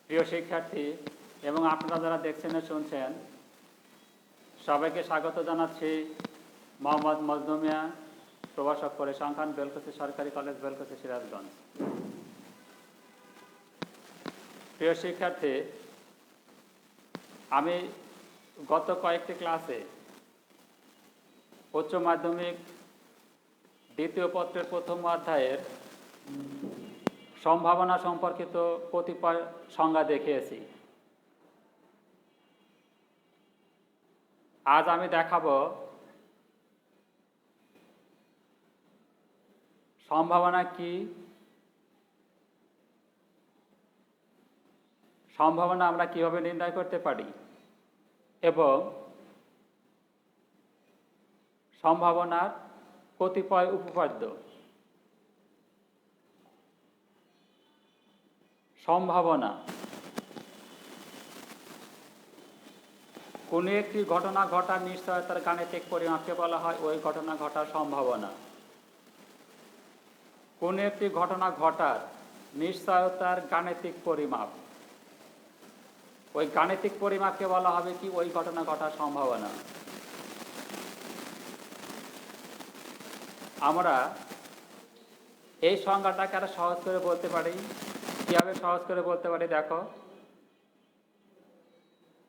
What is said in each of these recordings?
প্রিয় শিক্ষার্থী এবং আপনারা যারা দেখছেন ও শুনছেন, সবাইকে স্বাগত জানাচ্ছি মোহাম্মদ মজনু মিয়া, প্রভাষক পরিসংখ্যান, বেলকুচি সরকারি কলেজ, বেলকুচি, সিরাজগঞ্জ। প্রিয় শিক্ষার্থী, আমি গত কয়েকটি ক্লাসে উচ্চ মাধ্যমিক দ্বিতীয় পত্রের প্রথম অধ্যায়ের সম্ভাবনা সম্পর্কিত কতিপয় সংজ্ঞা দেখিয়েছি। আজ আমি দেখাবো সম্ভাবনা কি, সম্ভাবনা আমরা কিভাবে নির্ণয় করতে পারি এবং সম্ভাবনার কতিপয় উপপাদ্য। সম্ভাবনা কোনো একটি ঘটনা ঘটার নিশ্চয়তার গাণিতিক পরিমাপকে বলা হয় ওই ঘটনা ঘটার সম্ভাবনা। কোনো একটি ঘটনা ঘটার নিশ্চয়তার গাণিতিক পরিমাপ, ওই গাণিতিক পরিমাপকে বলা হবে কি ওই ঘটনা ঘটার সম্ভাবনা। আমরা এই সংজ্ঞাটাকে আরো সহজ করে বলতে পারি। কিভাবে সহজ করে বলতে পারি দেখো,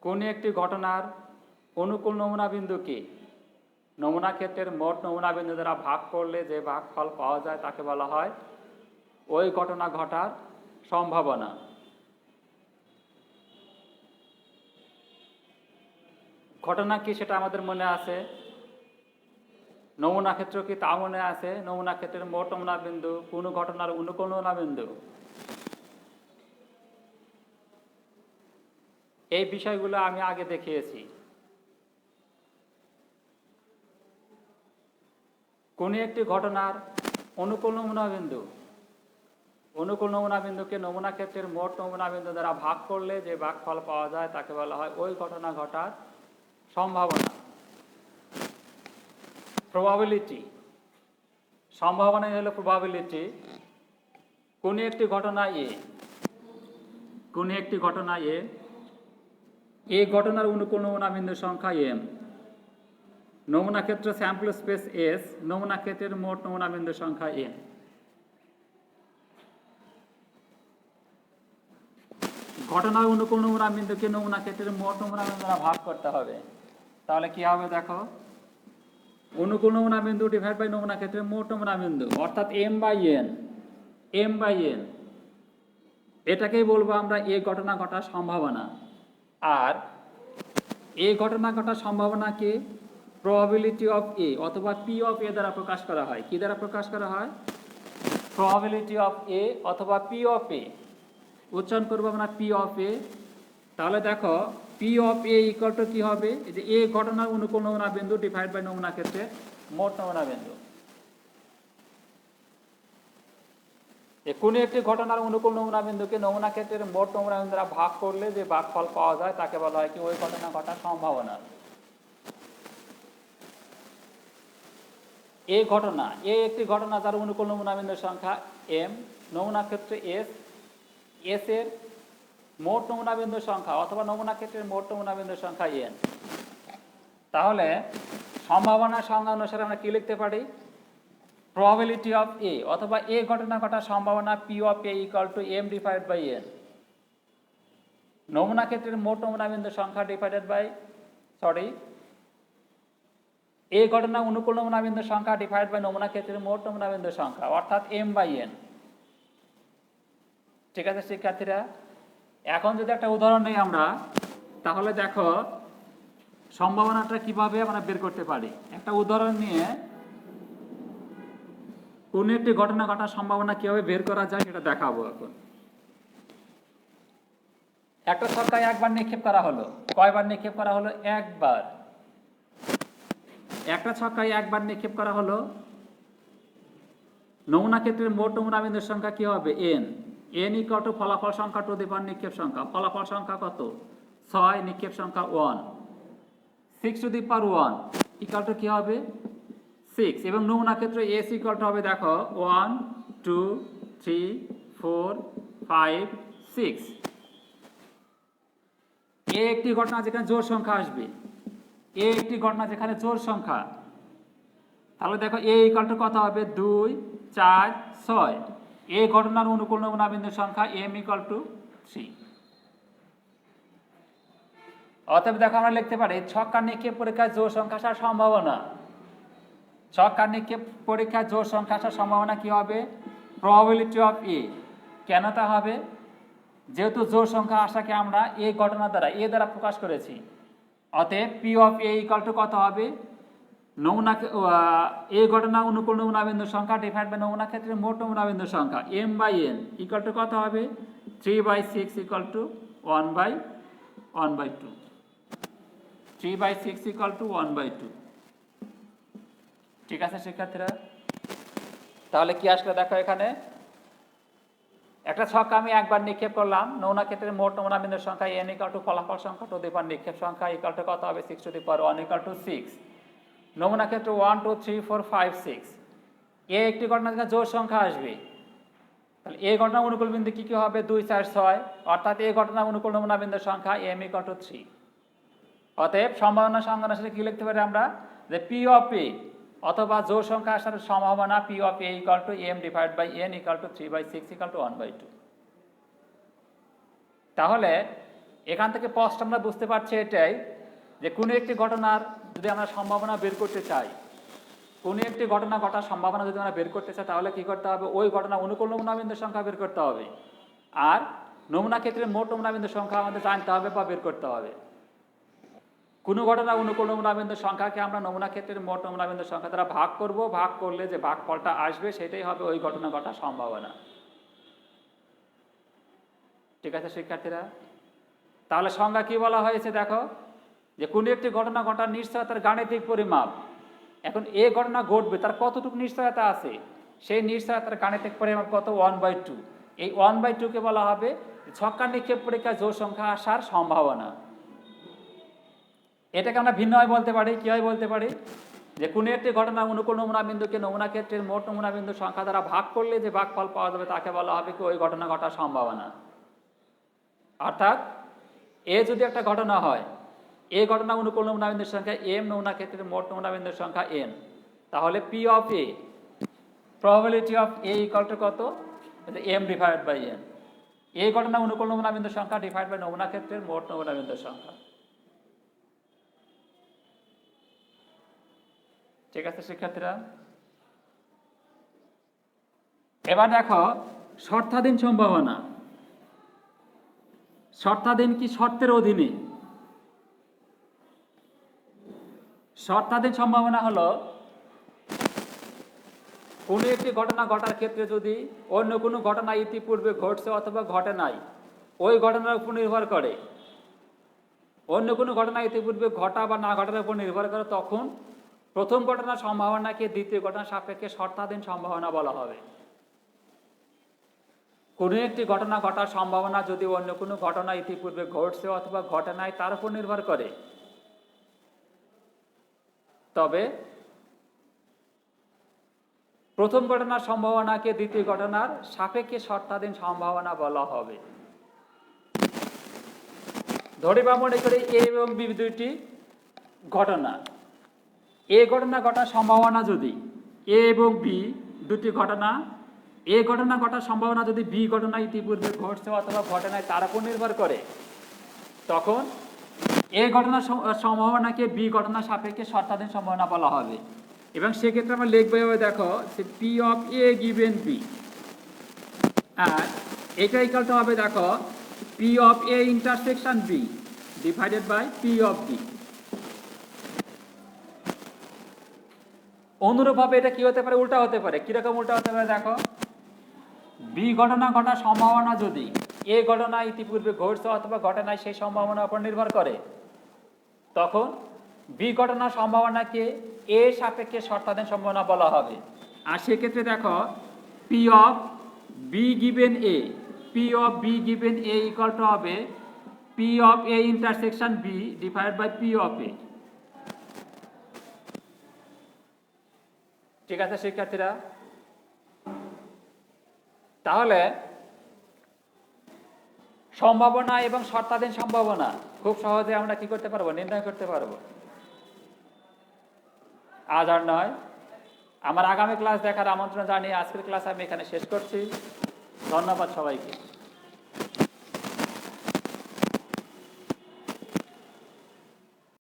কোন একটি ঘটনার অনুকূল নমুনা বিন্দু কি? নমুনা ক্ষেত্রের মোট নমুনা বিন্দু দ্বারা ভাগ করলে যে ভাগফল পাওয়া যায় তাকে বলা হয় ওই ঘটনা ঘটার সম্ভাবনা। ঘটনা কি সেটা আমাদের মনে আছে, নমুনা ক্ষেত্র কি তা মনে আছে। নমুনা ক্ষেত্রের মোট নমুনা বিন্দু, কোন ঘটনার অনুকূল নমুনা বিন্দু, এই বিষয়গুলো আমি আগে দেখিয়েছি। কোন একটি ঘটনার অনুকূল নমুনা বিন্দু, অনুকূল নমুনা বিন্দুকে নমুনা ক্ষেত্রের মোট নমুনা বিন্দু দ্বারা ভাগ করলে যে ভাগফল পাওয়া যায় তাকে বলা হয় ওই ঘটনা ঘটার সম্ভাবনা। প্রবাবিলিটি, সম্ভাবনা হলো প্রবাবিলিটি। কোন একটি ঘটনা কোন একটি ঘটনা এই ঘটনার অনুকূল নমুনা বিন্দুর সংখ্যা m, নমুনা ক্ষেত্র স্যাম্পল স্পেস s, নমুনা ক্ষেত্রের মোট নমুনা বিন্দুর সংখ্যা n। ঘটনার অনুকূল নমুনা বিন্দুকে নমুনা ক্ষেত্রের মোট নমুনা বিন্দু দ্বারা ভাগ করতে হবে। তাহলে কি হবে দেখো, অনুকূল নমুনা বিন্দু ডিভাইড বাই নমুনা ক্ষেত্রের মোট নমুনা বিন্দু, অর্থাৎ m/n, এটাকেই বলবো আমরা এই ঘটনা ঘটার সম্ভাবনা। আর এই ঘটনা ঘটার সম্ভাবনাকে প্রবাবিলিটি অফ এ অথবা পি অফ এ দ্বারা প্রকাশ করা হয়। কি দ্বারা প্রকাশ করা হয়? প্রবাবিলিটি অফ এ অথবা পি অফ এ। উচ্চারণ করবো আমরা পি অফ এ। তাহলে দেখো P of A equal two কি হবে, এই যে এ ঘটনার অনুকূল নমুনা বিন্দু ডিভাইড বাই নমুনা ক্ষেত্রে মোট নমুনা বিন্দু। কোনো একটি ঘটনার অনুকূল নমুনা বিন্দুকে নমুনা ক্ষেত্রের মোট নমুনা বিন্দু দ্বারা ভাগ করলে যে ভাগফল পাওয়া যায় তাকে বলা হয় কি ওই ঘটনা ঘটার সম্ভাবনা। এই ঘটনা, একটি ঘটনা যার অনুকূল নমুনা বিন্দুর সংখ্যা m, নমুনা ক্ষেত্রে s, এর মোট নমুনা বিন্দুর সংখ্যা অথবা নমুনা ক্ষেত্রের মোট নমুনা বিন্দুর সংখ্যা n। তাহলে সম্ভাবনার সংজ্ঞা অনুসারে আমরা কি লিখতে পারি? প্রবাবিলিটি অফ এ অথবা এ ঘটনা ঘটার সম্ভাবনা P of A equal to m divide by n, নমুনা ক্ষেত্রের মোট নমুনা বিন্দুর সংখ্যা ডিভাইডেড বাই এই ঘটনা অনুকূল নমুনা বিন্দুর সংখ্যা ডিভাইড বাই নমুনা ক্ষেত্রের মোট নমুনা বিন্দুর সংখ্যা, অর্থাৎ m/n। ঠিক আছে শিক্ষার্থীরা, এখন যদি একটা উদাহরণ নিই আমরা, তাহলে দেখো সম্ভাবনাটা কিভাবে আমরা বের করতে পারি। একটা উদাহরণ নিয়ে কোন একটি ঘটনা ঘটার সম্ভাবনা কিভাবে বের করা যায় সেটা দেখাবো। এখন একটা ছক্কায় একবার নিক্ষেপ করা হলো। কয়বার নিক্ষেপ করা হলো? একবার। একটা ছক্কায় একবার নিক্ষেপ করা হলো। নমুনা ক্ষেত্রের মোট নমুনা বিন্দুর সংখ্যা কি হবে? n ইকুয়াল টু ফলাফল সংখ্যা টু দি পাওয়ার নিক্ষেপ সংখ্যা। ফলাফল সংখ্যা কত? 6, নিক্ষেপ সংখ্যা 1। 6 to the power 1 equal to কি হবে? 6। এবং নমুনা ক্ষেত্রে s ইকুয়াল টু হবে দেখো 1, 2, 3, 4, 5, 6। এ একটি ঘটনা যেখানে জোড় সংখ্যা আসবে, এ একটি ঘটনা যেখানে জোড় সংখ্যা, তাহলে দেখো এ ইকুয়াল টু কত হবে 2 4 6। এই ঘটনার অনুকূল নমুনা বিন্দুর সংখ্যা m ইকুয়াল টু 3। অতএব দেখো আমরা লিখতে পারি ছক্কা নিক্ষেপ পরীক্ষায় জোড় সংখ্যা আসার সম্ভাবনা, ছক্কা নিক্ষেপ পরীক্ষায় জোড় সংখ্যা আসার সম্ভাবনা কি হবে, প্রবাবিলিটি অফ এ। কেন তা হবে, যেহেতু জোড় সংখ্যা আসাকে আমরা এই ঘটনা দ্বারা এ দ্বারা প্রকাশ করেছি, অতএব P of A equal to কত হবে, নমুনা এই ঘটনা অনুকূল নমুনা বিন্দুর সংখ্যা ডিভাইড বাই নমুনা ক্ষেত্রের মোট নমুনা বিন্দুর সংখ্যা m by n equal to কত হবে 3/6 ইকুয়াল টু 1/2। 3/6 equal to 1/2। ঠিক আছে শিক্ষার্থীরা, তাহলে কি আসলে দেখো এখানে একটা ছক আমি একবার নিক্ষেপ করলাম, নমুনা ক্ষেত্রের মোট নমুনা বিন্দুর সংখ্যা n ইকুয়াল টু ফলাফল সংখ্যা টু দি পাওয়ার নিক্ষেপ সংখ্যা ইকুয়াল টু কত হবে 6 to the power 1 equal to 6। নমুনা ক্ষেত্রে 1 2 3 4 5 6। এ একটি ঘটনা থেকে জোড় সংখ্যা আসবে, তাহলে এই ঘটনা অনুকূল বিন্দু কি কি হবে 2 4 6, অর্থাৎ এই ঘটনা অনুকূল নমুনা বিন্দুর সংখ্যা m ইকুয়াল টু 3। অতএব সম্ভাবনা সংজ্ঞা সাথে কি লিখতে পারি আমরা, যে পি অফ এ অথবা জোড় সংখ্যা আসার সম্ভাবনা P of A equal to m divide by n equal to 3/6 equal to 1/2। তাহলে এখান থেকে স্পষ্ট আমরা বুঝতে পারছি এটাই যে কোনো একটি ঘটনার যদি আমরা সম্ভাবনা বের করতে চাই, কোনো একটি ঘটনা ঘটার সম্ভাবনা যদি আমরা বের করতে চাই, তাহলে কি করতে হবে, ওই ঘটনা অনুকূল নমুনা বিন্দুর সংখ্যা বের করতে হবে, আর নমুনা ক্ষেত্রে মোট নমুনা বিন্দুর সংখ্যা আমাদের জানতে হবে বা বের করতে হবে। কোনো ঘটনা অনুকূল নমুনা বিন্দুর সংখ্যাকে আমরা নমুনা ক্ষেত্রের মোট নমুনা বিন্দুর সংখ্যা দ্বারা ভাগ করব, ভাগ করলে যে ভাগফলটা আসবে সেটাই হবে ওই ঘটনা ঘটার সম্ভাবনা। ঠিক আছে শিক্ষার্থীরা, তাহলে সংজ্ঞা কি বলা হয়েছে দেখো, যে কোনো একটি ঘটনা ঘটার নিশ্চয়তার গাণিতিক পরিমাপ। এখন এই ঘটনা ঘটবে তার কতটুকু নিশ্চয়তা আছে, সেই নিশ্চয়তার গাণিতিক পরিমাপ কত 1/2। এই 1/2 বলা হবে ছক্কা নিক্ষেপ পরীক্ষায় জোড় সংখ্যা আসার সম্ভাবনা। এটাকে আমরা ভিন্নভাবে বলতে পারি, কীভাবে বলতে পারি, যে কোনো একটি ঘটনার অনুকূল নমুনা বিন্দুকে নমুনা ক্ষেত্রের মোট নমুনা বিন্দুর সংখ্যা দ্বারা ভাগ করলে যে ভাগফল পাওয়া যাবে তাকে বলা হবে কি ওই ঘটনা ঘটার সম্ভাবনা। অর্থাৎ এ যদি একটা ঘটনা হয়, এই ঘটনা অনুকূল নমুনা বিন্দুর সংখ্যা m, নমুনা ক্ষেত্রের মোট নমুনা বিন্দুর সংখ্যা n, তাহলে P of A probability of A equal to কত, m ডিভাইড বাই n। এই ঘটনা অনুকূল নমুনা বিন্দুর সংখ্যা ডিভাইড বাই নমুনা ক্ষেত্রের মোট নমুনা বিন্দুর সংখ্যা। ঠিক আছে শিক্ষার্থীরা, এবার দেখো শর্তাধীন সম্ভাবনা। শর্তাধীন কি শর্তের অধীনে? শর্তাধীন সম্ভাবনা হলো কোনো একটি ঘটনা ঘটার ক্ষেত্রে যদি অন্য কোনো ঘটনা ইতিপূর্বে ঘটছে অথবা ঘটে নাই, ওই ঘটনার উপর নির্ভর করে, অন্য কোনো ঘটনা ইতিপূর্বে ঘটা বা না ঘটার উপর নির্ভর করে, তখন প্রথম ঘটনার সম্ভাবনাকে দ্বিতীয় ঘটনার সাপেক্ষে শর্তাধীন সম্ভাবনা বলা হবে। কোনো একটি ঘটনা ঘটার সম্ভাবনা যদি অন্য কোনো ঘটনা ইতিপূর্বে ঘটছে অথবা ঘটে নাই তার উপর নির্ভর করে, তবে প্রথম ঘটনার সম্ভাবনাকে দ্বিতীয় ঘটনার সাপেক্ষে শর্তাধীন সম্ভাবনা বলা হবে। ধরে বা মনে করি এ এবং বি দুইটি ঘটনা, এ ঘটনা ঘটার সম্ভাবনা যদি এ এবং বি দুটি ঘটনা, এ ঘটনা ঘটার সম্ভাবনা যদি বি ঘটনা ইতিপূর্বে ঘটছে অথবা ঘটে নাই তার উপর নির্ভর করে, তখন এ ঘটনার সম্ভাবনাকে বি ঘটনার সাপেক্ষে শর্তাধীন সম্ভাবনা বলা হবে। এবং সেক্ষেত্রে আমরা লিখবো এভাবে, দেখো P of A given B, আর এটা ইকুয়াল টু হবে দেখো P of A intersection B divided by P of B. অনুরূপভাবে এটা কি হতে পারে, উল্টা হতে পারে। কিরকম উল্টা হতে পারে, দেখো বি ঘটনা ঘটার সম্ভাবনা যদি এ ঘটনা ইতিপূর্বে ঘটছে অথবা ঘটে নাই সেই সম্ভাবনার উপর নির্ভর করে, তখন বি ঘটনার সম্ভাবনাকে এ সাপেক্ষে শর্তাধীন সম্ভাবনা বলা হবে। আর সেক্ষেত্রে দেখো P of B given A, P of B given A equal to হবে P of A intersection B divide by P of A. ঠিক আছে শিক্ষার্থীরা, তাহলে সম্ভাবনা এবং শর্তাধীন সম্ভাবনা খুব সহজে আমরা কি করতে পারবো, নির্ণয় করতে পারবো। আজ আর নয়, আমার আগামী ক্লাস দেখার আমন্ত্রণ জানিয়ে আজকের ক্লাস আমি এখানে শেষ করছি। ধন্যবাদ সবাইকে।